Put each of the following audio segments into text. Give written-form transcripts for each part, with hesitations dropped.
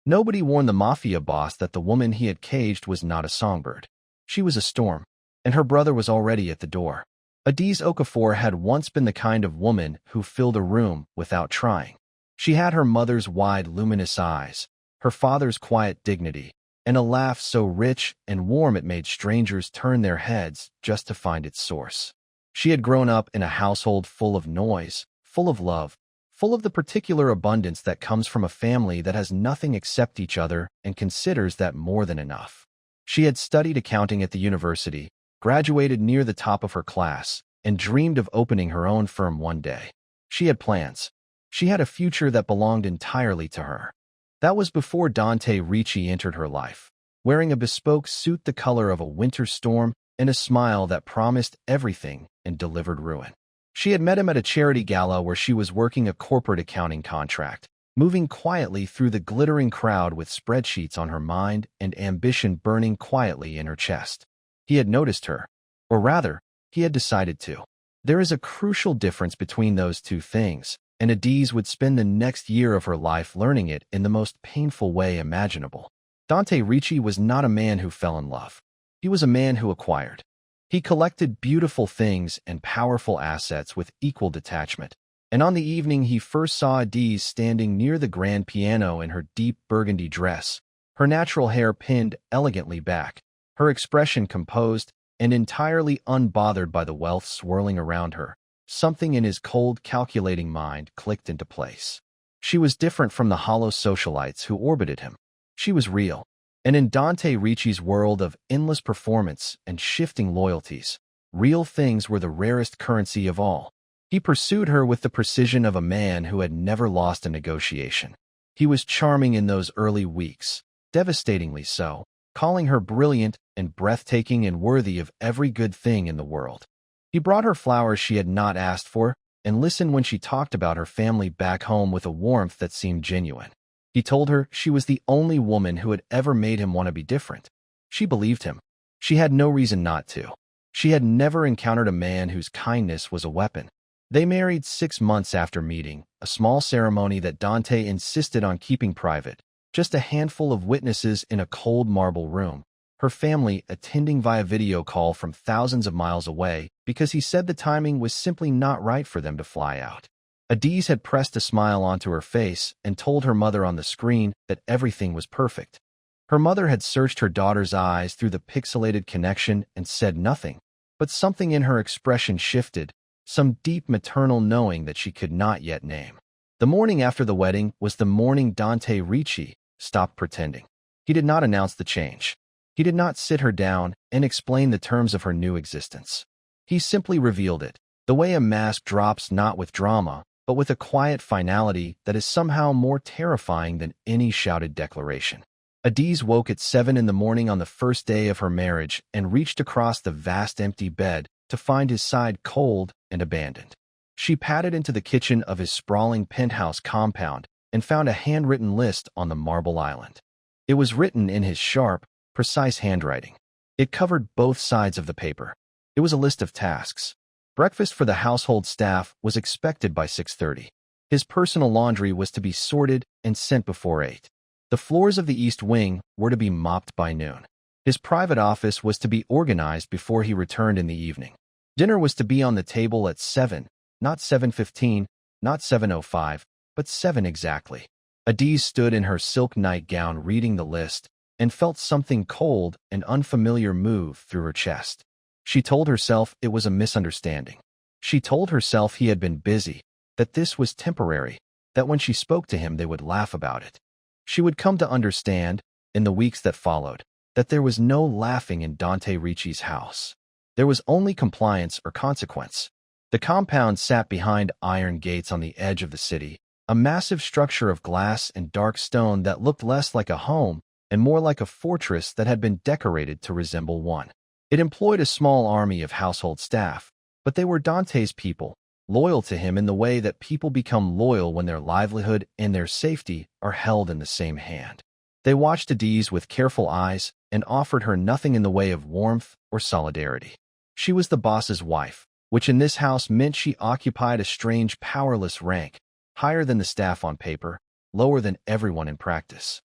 Nobody warned the mafia boss that the woman he had caged was not a songbird. She was a storm, and her brother was already at the door. Adaeze Okafor had once been the kind of woman who filled a room without trying. She had her mother's wide, luminous eyes, her father's quiet dignity, and a laugh so rich and warm it made strangers turn their heads just to find its source. She had grown up in a household full of noise, full of love, full of the particular abundance that comes from a family that has nothing except each other and considers that more than enough. She had studied accounting at the university, graduated near the top of her class, and dreamed of opening her own firm one day. She had plans. She had a future that belonged entirely to her. That was before Dante Ricci entered her life, wearing a bespoke suit the color of a winter storm and a smile that promised everything and delivered ruin. She had met him at a charity gala where she was working a corporate accounting contract, moving quietly through the glittering crowd with spreadsheets on her mind and ambition burning quietly in her chest. He had noticed her, or rather, he had decided to. There is a crucial difference between those two things, and Adaeze would spend the next year of her life learning it in the most painful way imaginable. Dante Ricci was not a man who fell in love. He was a man who acquired. He collected beautiful things and powerful assets with equal detachment. And on the evening he first saw Adaeze standing near the grand piano in her deep burgundy dress, her natural hair pinned elegantly back, her expression composed and entirely unbothered by the wealth swirling around her, something in his cold, calculating mind clicked into place. She was different from the hollow socialites who orbited him. She was real. And in Dante Ricci's world of endless performance and shifting loyalties, real things were the rarest currency of all. He pursued her with the precision of a man who had never lost a negotiation. He was charming in those early weeks, devastatingly so, calling her brilliant and breathtaking and worthy of every good thing in the world. He brought her flowers she had not asked for and listened when she talked about her family back home with a warmth that seemed genuine. He told her she was the only woman who had ever made him want to be different. She believed him. She had no reason not to. She had never encountered a man whose kindness was a weapon. They married 6 months after meeting, a small ceremony that Dante insisted on keeping private, just a handful of witnesses in a cold marble room, her family attending via video call from thousands of miles away because he said the timing was simply not right for them to fly out. Adaeze had pressed a smile onto her face and told her mother on the screen that everything was perfect. Her mother had searched her daughter's eyes through the pixelated connection and said nothing, but something in her expression shifted, some deep maternal knowing that she could not yet name. The morning after the wedding was the morning Dante Ricci stopped pretending. He did not announce the change. He did not sit her down and explain the terms of her new existence. He simply revealed it, the way a mask drops not with drama, but with a quiet finality that is somehow more terrifying than any shouted declaration. Adaeze woke at 7 in the morning on the first day of her marriage and reached across the vast empty bed to find his side cold and abandoned. She padded into the kitchen of his sprawling penthouse compound and found a handwritten list on the marble island. It was written in his sharp, precise handwriting. It covered both sides of the paper. It was a list of tasks. Breakfast for the household staff was expected by 6:30. His personal laundry was to be sorted and sent before 8. The floors of the East Wing were to be mopped by noon. His private office was to be organized before he returned in the evening. Dinner was to be on the table at 7, not 7:15, not 7:05, but 7 exactly. Adaeze stood in her silk nightgown reading the list and felt something cold and unfamiliar move through her chest. She told herself it was a misunderstanding. She told herself he had been busy, that this was temporary, that when she spoke to him they would laugh about it. She would come to understand, in the weeks that followed, that there was no laughing in Dante Ricci's house. There was only compliance or consequence. The compound sat behind iron gates on the edge of the city, a massive structure of glass and dark stone that looked less like a home and more like a fortress that had been decorated to resemble one. It employed a small army of household staff, but they were Dante's people, loyal to him in the way that people become loyal when their livelihood and their safety are held in the same hand. They watched Adaeze with careful eyes and offered her nothing in the way of warmth or solidarity. She was the boss's wife, which in this house meant she occupied a strange powerless rank, higher than the staff on paper, lower than everyone in practice.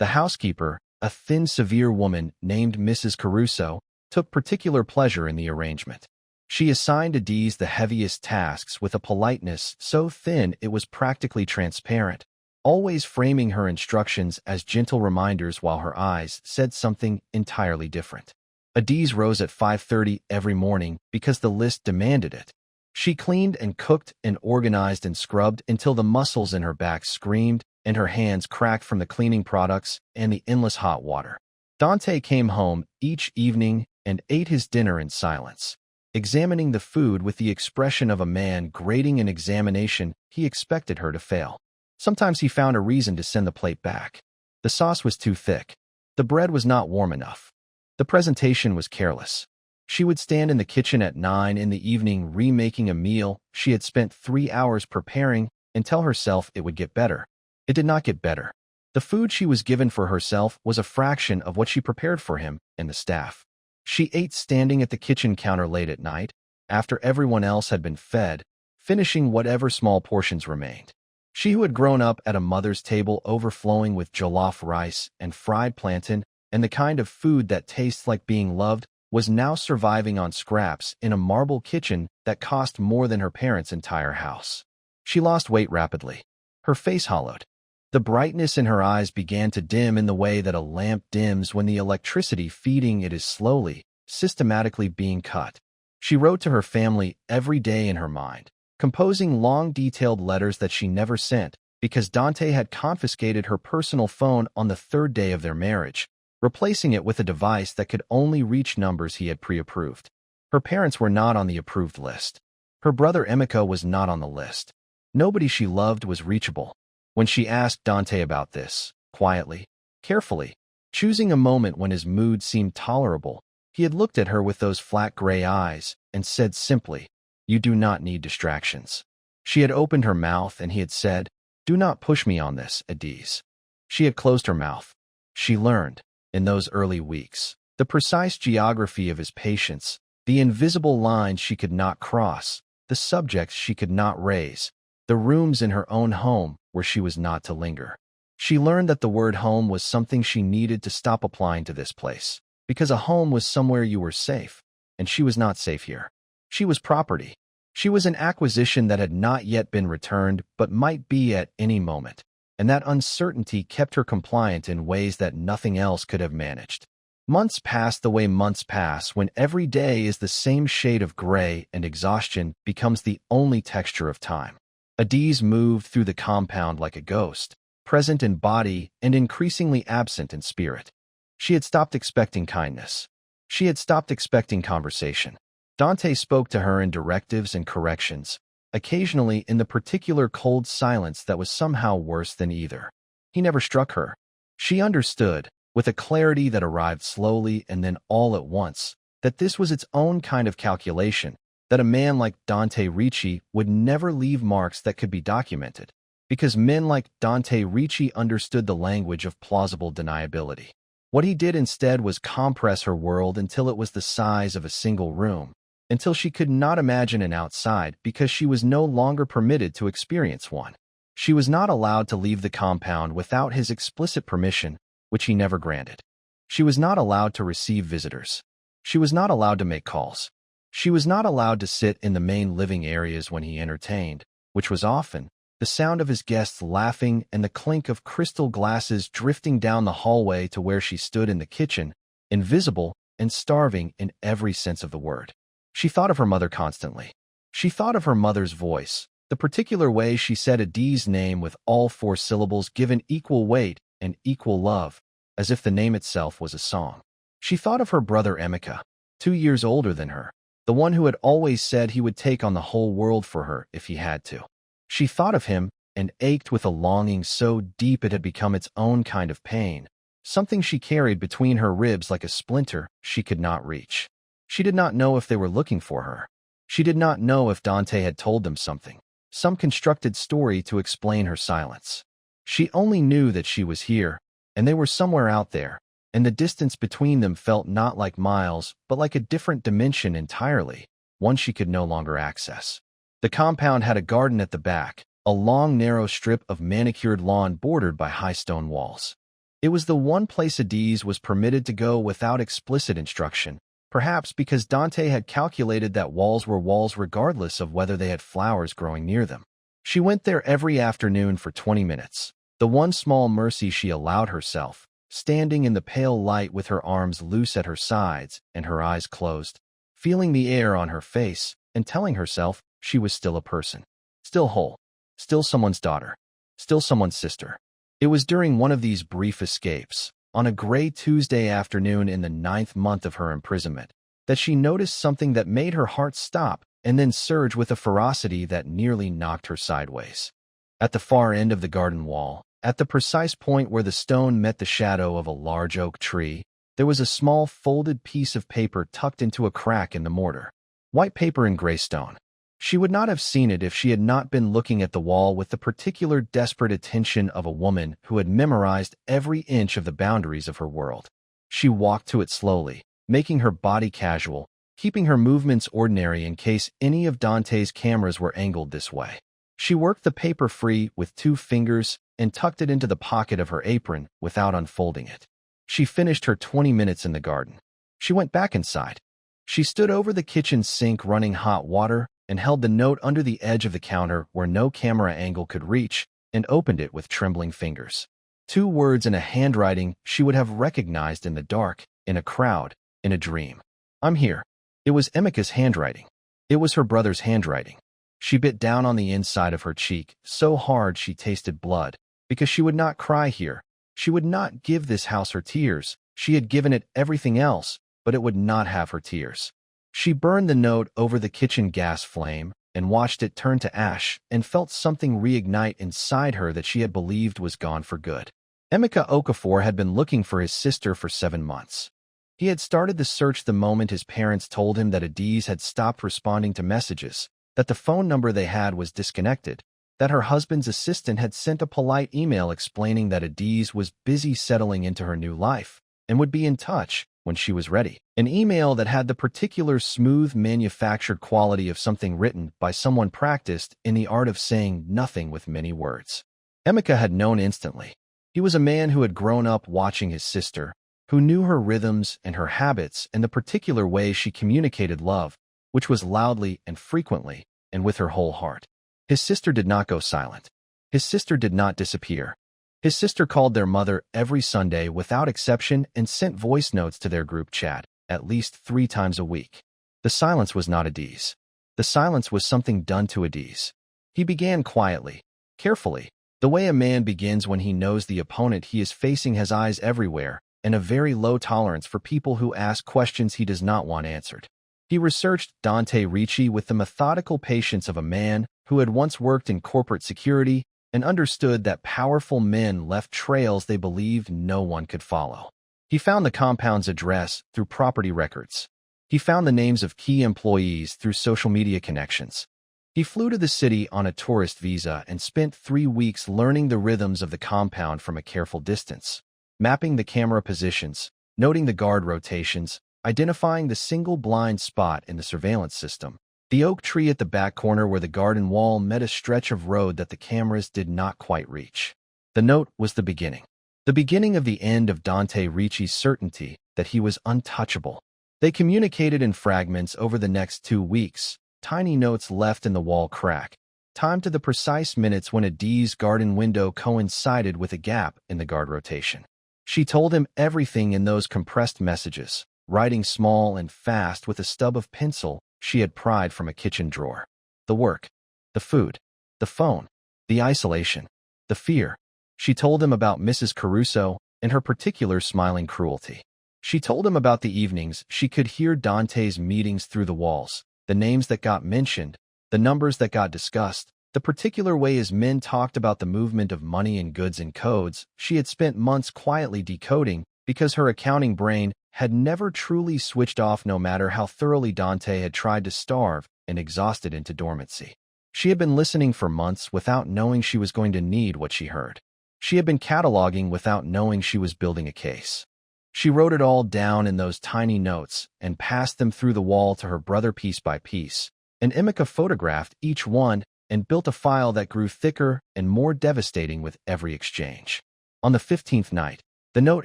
The housekeeper, a thin, severe woman named Mrs. Caruso, took particular pleasure in the arrangement. She assigned Adaeze the heaviest tasks with a politeness so thin it was practically transparent, always framing her instructions as gentle reminders while her eyes said something entirely different. Adaeze rose at 5:30 every morning because the list demanded it. She cleaned and cooked and organized and scrubbed until the muscles in her back screamed and her hands cracked from the cleaning products and the endless hot water. Dante came home each evening and ate his dinner in silence, examining the food with the expression of a man grading an examination he expected her to fail. Sometimes he found a reason to send the plate back. The sauce was too thick. The bread was not warm enough. The presentation was careless. She would stand in the kitchen at 9 in the evening remaking a meal she had spent 3 hours preparing and tell herself it would get better. It did not get better. The food she was given for herself was a fraction of what she prepared for him and the staff. She ate standing at the kitchen counter late at night, after everyone else had been fed, finishing whatever small portions remained. She who had grown up at a mother's table overflowing with jollof rice and fried plantain and the kind of food that tastes like being loved was now surviving on scraps in a marble kitchen that cost more than her parents' entire house. She lost weight rapidly. Her face hollowed. The brightness in her eyes began to dim in the way that a lamp dims when the electricity feeding it is slowly, systematically being cut. She wrote to her family every day in her mind, composing long, detailed letters that she never sent because Dante had confiscated her personal phone on the 3rd day of their marriage, replacing it with a device that could only reach numbers he had pre-approved. Her parents were not on the approved list. Her brother Emiko was not on the list. Nobody she loved was reachable. When she asked Dante about this, quietly, carefully, choosing a moment when his mood seemed tolerable, he had looked at her with those flat gray eyes and said simply, "You do not need distractions." She had opened her mouth and he had said, "Do not push me on this, Adaeze." She had closed her mouth. She learned, in those early weeks, the precise geography of his patience, the invisible lines she could not cross, the subjects she could not raise, the rooms in her own home where she was not to linger. She learned that the word home was something she needed to stop applying to this place, because a home was somewhere you were safe, and she was not safe here. She was property. She was an acquisition that had not yet been returned but might be at any moment, and that uncertainty kept her compliant in ways that nothing else could have managed. Months passed the way months pass when every day is the same shade of gray and exhaustion becomes the only texture of time. Adaeze moved through the compound like a ghost, present in body and increasingly absent in spirit. She had stopped expecting kindness. She had stopped expecting conversation. Dante spoke to her in directives and corrections, occasionally in the particular cold silence that was somehow worse than either. He never struck her. She understood, with a clarity that arrived slowly and then all at once, that this was its own kind of calculation, that a man like Dante Ricci would never leave marks that could be documented, because men like Dante Ricci understood the language of plausible deniability. What he did instead was compress her world until it was the size of a single room, until she could not imagine an outside because she was no longer permitted to experience one. She was not allowed to leave the compound without his explicit permission, which he never granted. She was not allowed to receive visitors. She was not allowed to make calls. She was not allowed to sit in the main living areas when he entertained, which was often the sound of his guests laughing and the clink of crystal glasses drifting down the hallway to where she stood in the kitchen, invisible and starving in every sense of the word. She thought of her mother constantly. She thought of her mother's voice, the particular way she said Adaeze's name with all 4 syllables given equal weight and equal love, as if the name itself was a song. She thought of her brother Emiko, 2 years older than her, the one who had always said he would take on the whole world for her if he had to. She thought of him and ached with a longing so deep it had become its own kind of pain, something she carried between her ribs like a splinter she could not reach. She did not know if they were looking for her. She did not know if Dante had told them something, some constructed story to explain her silence. She only knew that she was here, and they were somewhere out there, and the distance between them felt not like miles, but like a different dimension entirely, one she could no longer access. The compound had a garden at the back, a long, narrow strip of manicured lawn bordered by high stone walls. It was the one place Adaeze was permitted to go without explicit instruction, perhaps because Dante had calculated that walls were walls regardless of whether they had flowers growing near them. She went there every afternoon for 20 minutes, the one small mercy she allowed herself, standing in the pale light with her arms loose at her sides and her eyes closed, feeling the air on her face and telling herself she was still a person, still whole, still someone's daughter, still someone's sister. It was during one of these brief escapes, on a gray Tuesday afternoon in the 9th month of her imprisonment, that she noticed something that made her heart stop and then surge with a ferocity that nearly knocked her sideways. At the far end of the garden wall, at the precise point where the stone met the shadow of a large oak tree, there was a small folded piece of paper tucked into a crack in the mortar. White paper and gray stone. She would not have seen it if she had not been looking at the wall with the particular desperate attention of a woman who had memorized every inch of the boundaries of her world. She walked to it slowly, making her body casual, keeping her movements ordinary in case any of Dante's cameras were angled this way. She worked the paper free with 2 fingers and tucked it into the pocket of her apron without unfolding it. She finished her 20 minutes in the garden. She went back inside. She stood over the kitchen sink running hot water and held the note under the edge of the counter where no camera angle could reach and opened it with trembling fingers. 2 words in a handwriting she would have recognized in the dark, in a crowd, in a dream. "I'm here." It was Emika's handwriting. It was her brother's handwriting. She bit down on the inside of her cheek, so hard she tasted blood, because she would not cry here. She would not give this house her tears. She had given it everything else, but it would not have her tears. She burned the note over the kitchen gas flame and watched it turn to ash and felt something reignite inside her that she had believed was gone for good. Emika Okafor had been looking for his sister for 7 months. He had started the search the moment his parents told him that Adaeze had stopped responding to messages, that the phone number they had was disconnected, that her husband's assistant had sent a polite email explaining that Adaeze was busy settling into her new life and would be in touch when she was ready. An email that had the particular smooth manufactured quality of something written by someone practiced in the art of saying nothing with many words. Emika had known instantly. He was a man who had grown up watching his sister, who knew her rhythms and her habits and the particular way she communicated love, which was loudly and frequently and with her whole heart. His sister did not go silent. His sister did not disappear. His sister called their mother every Sunday without exception and sent voice notes to their group chat at least 3 times a week. The silence was not Adaeze. The silence was something done to Adaeze. He began quietly, carefully, the way a man begins when he knows the opponent he is facing has eyes everywhere and a very low tolerance for people who ask questions he does not want answered. He researched Dante Ricci with the methodical patience of a man who had once worked in corporate security and understood that powerful men left trails they believed no one could follow. He found the compound's address through property records. He found the names of key employees through social media connections. He flew to the city on a tourist visa and spent 3 weeks learning the rhythms of the compound from a careful distance, mapping the camera positions, noting the guard rotations, identifying the single blind spot in the surveillance system, the oak tree at the back corner where the garden wall met a stretch of road that the cameras did not quite reach. The note was the beginning of the end of Dante Ricci's certainty that he was untouchable. They communicated in fragments over the next 2 weeks, tiny notes left in the wall crack, timed to the precise minutes when Adaeze's garden window coincided with a gap in the guard rotation. She told him everything in those compressed messages, writing small and fast with a stub of pencil she had pried from a kitchen drawer. The work, the food, the phone, the isolation, the fear. She told him about Mrs. Caruso and her particular smiling cruelty. She told him about the evenings she could hear Dante's meetings through the walls, the names that got mentioned, the numbers that got discussed, the particular way his men talked about the movement of money and goods and codes she had spent months quietly decoding because her accounting brain had never truly switched off no matter how thoroughly Dante had tried to starve and exhaust it into dormancy. She had been listening for months without knowing she was going to need what she heard. She had been cataloging without knowing she was building a case. She wrote it all down in those tiny notes and passed them through the wall to her brother piece by piece, and Emika photographed each one and built a file that grew thicker and more devastating with every exchange. On the 15th night, The note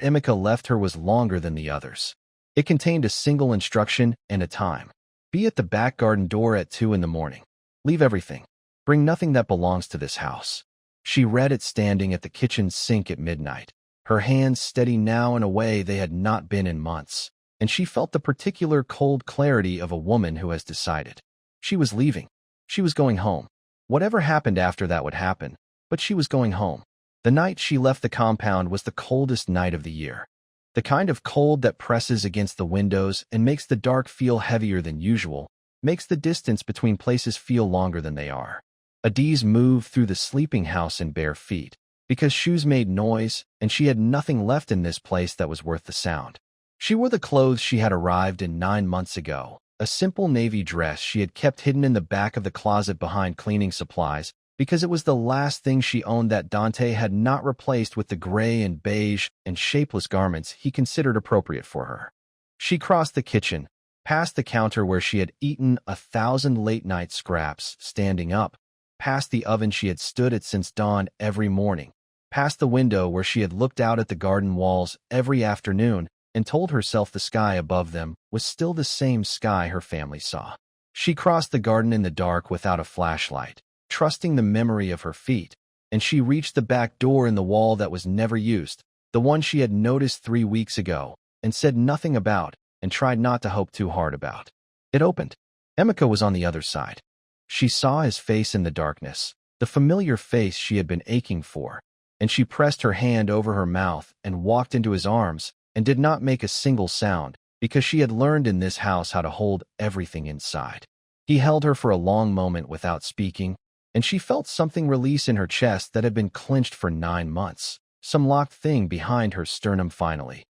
Emika left her was longer than the others. It contained a single instruction and a time. Be at the back garden door at 2 in the morning. Leave everything. Bring nothing that belongs to this house. She read it standing at the kitchen sink at midnight, her hands steady now in a way they had not been in months, and she felt the particular cold clarity of a woman who has decided. She was leaving. She was going home. Whatever happened after that would happen, but she was going home. The night she left the compound was the coldest night of the year. The kind of cold that presses against the windows and makes the dark feel heavier than usual, makes the distance between places feel longer than they are. Adaeze moved through the sleeping house in bare feet, because shoes made noise, and she had nothing left in this place that was worth the sound. She wore the clothes she had arrived in 9 months ago, a simple navy dress she had kept hidden in the back of the closet behind cleaning supplies, because it was the last thing she owned that Dante had not replaced with the gray and beige and shapeless garments he considered appropriate for her. She crossed the kitchen, past the counter where she had eaten 1,000 late-night scraps, standing up, past the oven she had stood at since dawn every morning, past the window where she had looked out at the garden walls every afternoon and told herself the sky above them was still the same sky her family saw. She crossed the garden in the dark without a flashlight, trusting the memory of her feet, and she reached the back door in the wall that was never used, the one she had noticed 3 weeks ago, and said nothing about, and tried not to hope too hard about. It opened. Emika was on the other side. She saw his face in the darkness, the familiar face she had been aching for, and she pressed her hand over her mouth and walked into his arms and did not make a single sound, because she had learned in this house how to hold everything inside. He held her for a long moment without speaking, and she felt something release in her chest that had been clenched for 9 months, some locked thing behind her sternum finally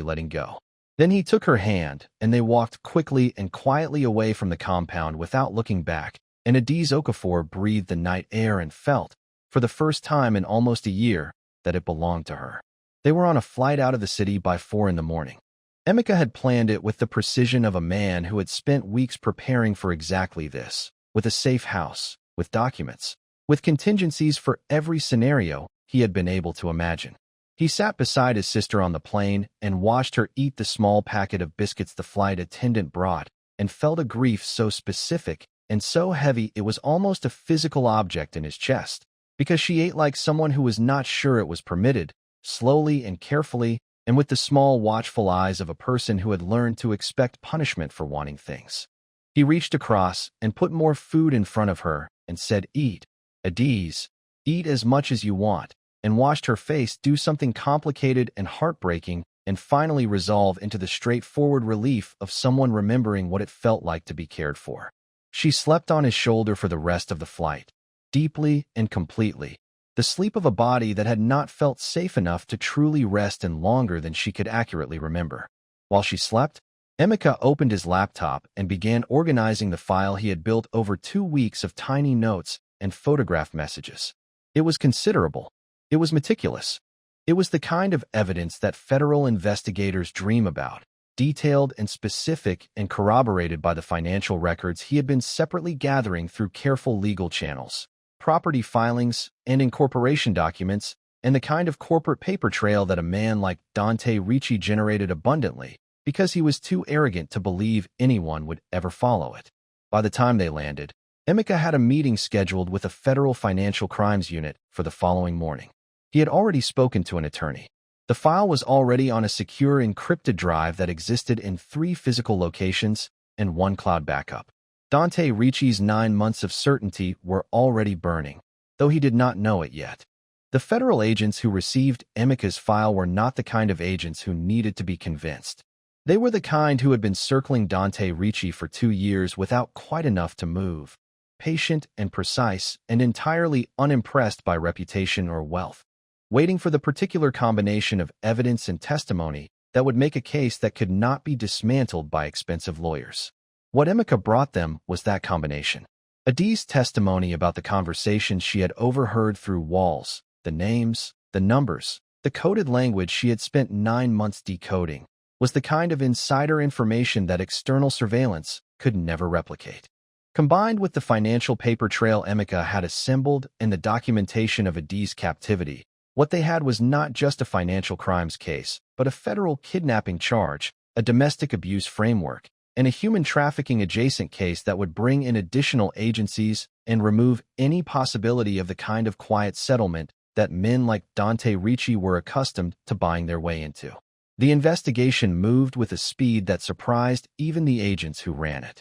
letting go. Then he took her hand, and they walked quickly and quietly away from the compound without looking back, and Adaeze Okafor breathed the night air and felt, for the first time in almost a year, that it belonged to her. They were on a flight out of the city by 4 in the morning. Emika had planned it with the precision of a man who had spent weeks preparing for exactly this, with a safe house, with documents, with contingencies for every scenario he had been able to imagine. He sat beside his sister on the plane and watched her eat the small packet of biscuits the flight attendant brought, and felt a grief so specific and so heavy it was almost a physical object in his chest, because she ate like someone who was not sure it was permitted, slowly and carefully, and with the small watchful eyes of a person who had learned to expect punishment for wanting things. He reached across and put more food in front of her and said, "Eat, Adaeze, eat as much as you want," and watched her face do something complicated and heartbreaking and finally resolve into the straightforward relief of someone remembering what it felt like to be cared for. She slept on his shoulder for the rest of the flight, deeply and completely, the sleep of a body that had not felt safe enough to truly rest in longer than she could accurately remember. While she slept, Emika opened his laptop and began organizing the file he had built over 2 weeks of tiny notes and photograph messages. It was considerable. It was meticulous. It was the kind of evidence that federal investigators dream about, detailed and specific and corroborated by the financial records he had been separately gathering through careful legal channels, property filings, and incorporation documents, and the kind of corporate paper trail that a man like Dante Ricci generated abundantly, because he was too arrogant to believe anyone would ever follow it. By the time they landed, Emika had a meeting scheduled with a federal financial crimes unit for the following morning. He had already spoken to an attorney. The file was already on a secure encrypted drive that existed in 3 physical locations and 1 cloud backup. Dante Ricci's 9 months of certainty were already burning, though he did not know it yet. The federal agents who received Emika's file were not the kind of agents who needed to be convinced. They were the kind who had been circling Dante Ricci for 2 years without quite enough to move, patient and precise and entirely unimpressed by reputation or wealth, waiting for the particular combination of evidence and testimony that would make a case that could not be dismantled by expensive lawyers. What Emika brought them was that combination. Adaeze's testimony about the conversations she had overheard through walls, the names, the numbers, the coded language she had spent 9 months decoding, was the kind of insider information that external surveillance could never replicate. Combined with the financial paper trail Emika had assembled and the documentation of Adaeze's captivity, What they had was not just a financial crimes case, but a federal kidnapping charge, a domestic abuse framework, and a human trafficking adjacent case that would bring in additional agencies and remove any possibility of the kind of quiet settlement that men like Dante Ricci were accustomed to buying their way into. The investigation moved with a speed that surprised even the agents who ran it.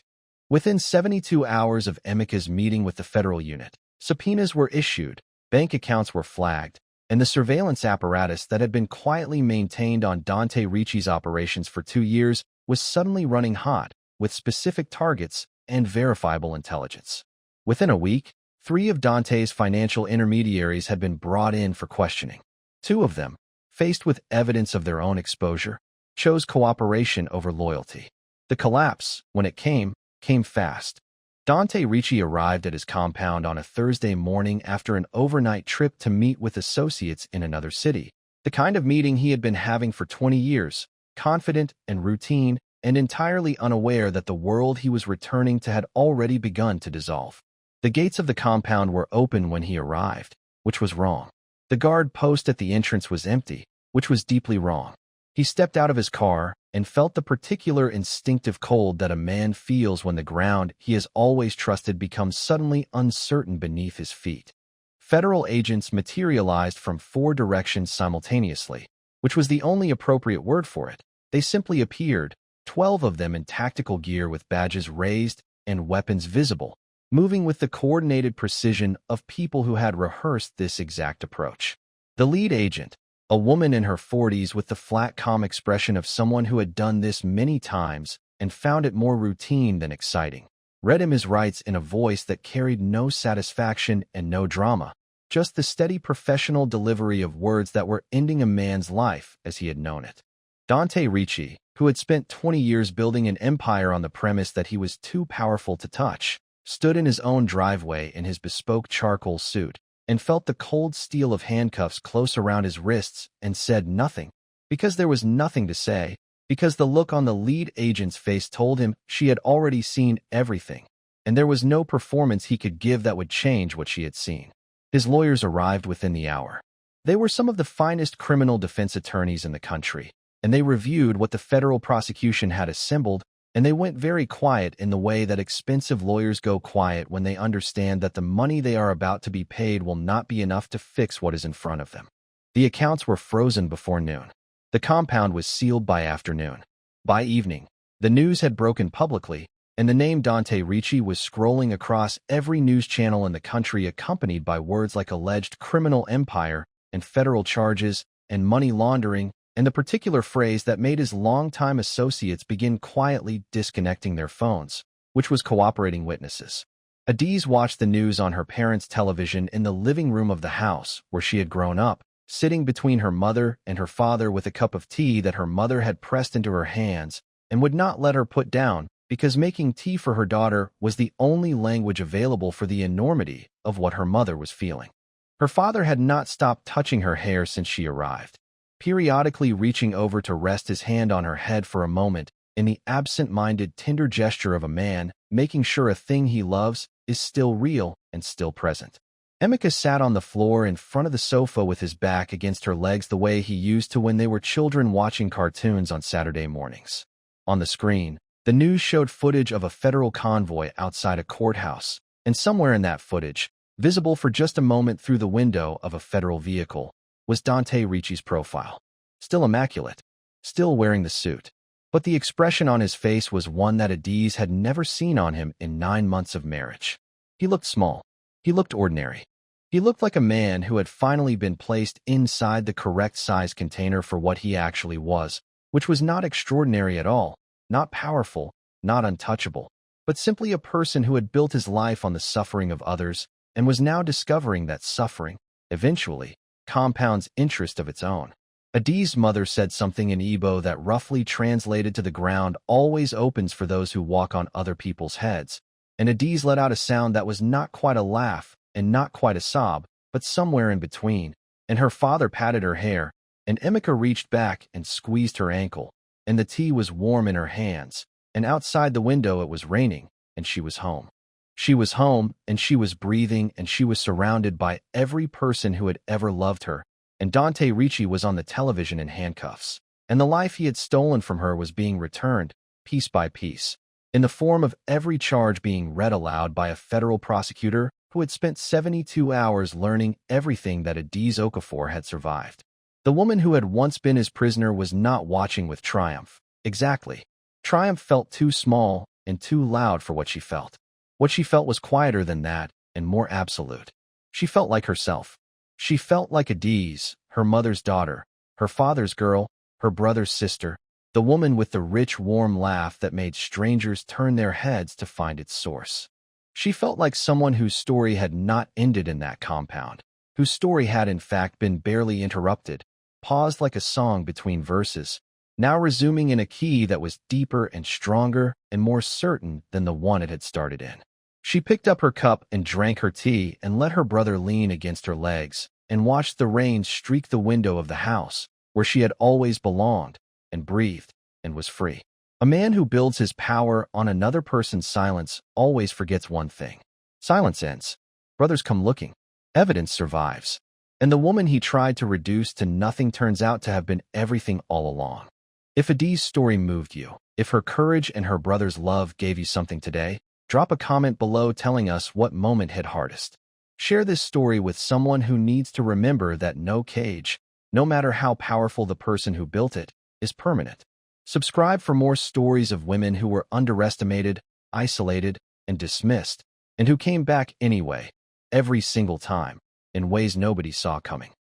Within 72 hours of Emeka's meeting with the federal unit, subpoenas were issued, bank accounts were flagged, and the surveillance apparatus that had been quietly maintained on Dante Ricci's operations for 2 years was suddenly running hot, with specific targets and verifiable intelligence. Within a week, 3 of Dante's financial intermediaries had been brought in for questioning. 2 of them, faced with evidence of their own exposure, chose cooperation over loyalty. The collapse, when it came fast. Dante Ricci arrived at his compound on a Thursday morning after an overnight trip to meet with associates in another city, the kind of meeting he had been having for 20 years, confident and routine, and entirely unaware that the world he was returning to had already begun to dissolve. The gates of the compound were open when he arrived, which was wrong. The guard post at the entrance was empty, which was deeply wrong. He stepped out of his car and felt the particular instinctive cold that a man feels when the ground he has always trusted becomes suddenly uncertain beneath his feet. Federal agents materialized from 4 directions simultaneously, which was the only appropriate word for it. They simply appeared, 12 of them in tactical gear with badges raised and weapons visible, moving with the coordinated precision of people who had rehearsed this exact approach. The lead agent, a woman in her 40s with the flat calm expression of someone who had done this many times and found it more routine than exciting, read him his rights in a voice that carried no satisfaction and no drama, just the steady professional delivery of words that were ending a man's life as he had known it. Dante Ricci, who had spent 20 years building an empire on the premise that he was too powerful to touch, stood in his own driveway in his bespoke charcoal suit, and felt the cold steel of handcuffs close around his wrists and said nothing, because there was nothing to say, because the look on the lead agent's face told him she had already seen everything, and there was no performance he could give that would change what she had seen. His lawyers arrived within the hour. They were some of the finest criminal defense attorneys in the country, and they reviewed what the federal prosecution had assembled, and they went very quiet in the way that expensive lawyers go quiet when they understand that the money they are about to be paid will not be enough to fix what is in front of them. The accounts were frozen before noon. The compound was sealed by afternoon. By evening, the news had broken publicly, and the name Dante Ricci was scrolling across every news channel in the country, accompanied by words like alleged criminal empire and federal charges and money laundering, and the particular phrase that made his longtime associates begin quietly disconnecting their phones, which was cooperating witnesses. Adaeze watched the news on her parents' television in the living room of the house where she had grown up, sitting between her mother and her father with a cup of tea that her mother had pressed into her hands and would not let her put down because making tea for her daughter was the only language available for the enormity of what her mother was feeling. Her father had not stopped touching her hair since she arrived, periodically reaching over to rest his hand on her head for a moment in the absent-minded, tender gesture of a man making sure a thing he loves is still real and still present. Emeka sat on the floor in front of the sofa with his back against her legs the way he used to when they were children watching cartoons on Saturday mornings. On the screen, the news showed footage of a federal convoy outside a courthouse, and somewhere in that footage, visible for just a moment through the window of a federal vehicle, was Dante Ricci's profile. Still immaculate, still wearing the suit. But the expression on his face was one that Adaeze had never seen on him in 9 months of marriage. He looked small. He looked ordinary. He looked like a man who had finally been placed inside the correct size container for what he actually was, which was not extraordinary at all, not powerful, not untouchable, but simply a person who had built his life on the suffering of others and was now discovering that suffering, eventually, compounds interest of its own. Adaeze's mother said something in Igbo that roughly translated to the ground always opens for those who walk on other people's heads, and Adaeze let out a sound that was not quite a laugh and not quite a sob, but somewhere in between, and her father patted her hair, and Emeka reached back and squeezed her ankle, and the tea was warm in her hands, and outside the window it was raining, and she was home. She was home, and she was breathing, and she was surrounded by every person who had ever loved her, and Dante Ricci was on the television in handcuffs, and the life he had stolen from her was being returned, piece by piece, in the form of every charge being read aloud by a federal prosecutor who had spent 72 hours learning everything that Adaeze Okafor had survived. The woman who had once been his prisoner was not watching with triumph. Exactly. Triumph felt too small and too loud for what she felt. What she felt was quieter than that and more absolute. She felt like herself. She felt like Adaeze, her mother's daughter, her father's girl, her brother's sister, the woman with the rich, warm laugh that made strangers turn their heads to find its source. She felt like someone whose story had not ended in that compound, whose story had in fact been barely interrupted, paused like a song between verses, now resuming in a key that was deeper and stronger and more certain than the one it had started in. She picked up her cup and drank her tea and let her brother lean against her legs and watched the rain streak the window of the house where she had always belonged and breathed and was free. A man who builds his power on another person's silence always forgets one thing. Silence ends. Brothers come looking. Evidence survives. And the woman he tried to reduce to nothing turns out to have been everything all along. If Adaeze's story moved you, if her courage and her brother's love gave you something today, drop a comment below telling us what moment hit hardest. Share this story with someone who needs to remember that no cage, no matter how powerful the person who built it, is permanent. Subscribe for more stories of women who were underestimated, isolated, and dismissed, and who came back anyway, every single time, in ways nobody saw coming.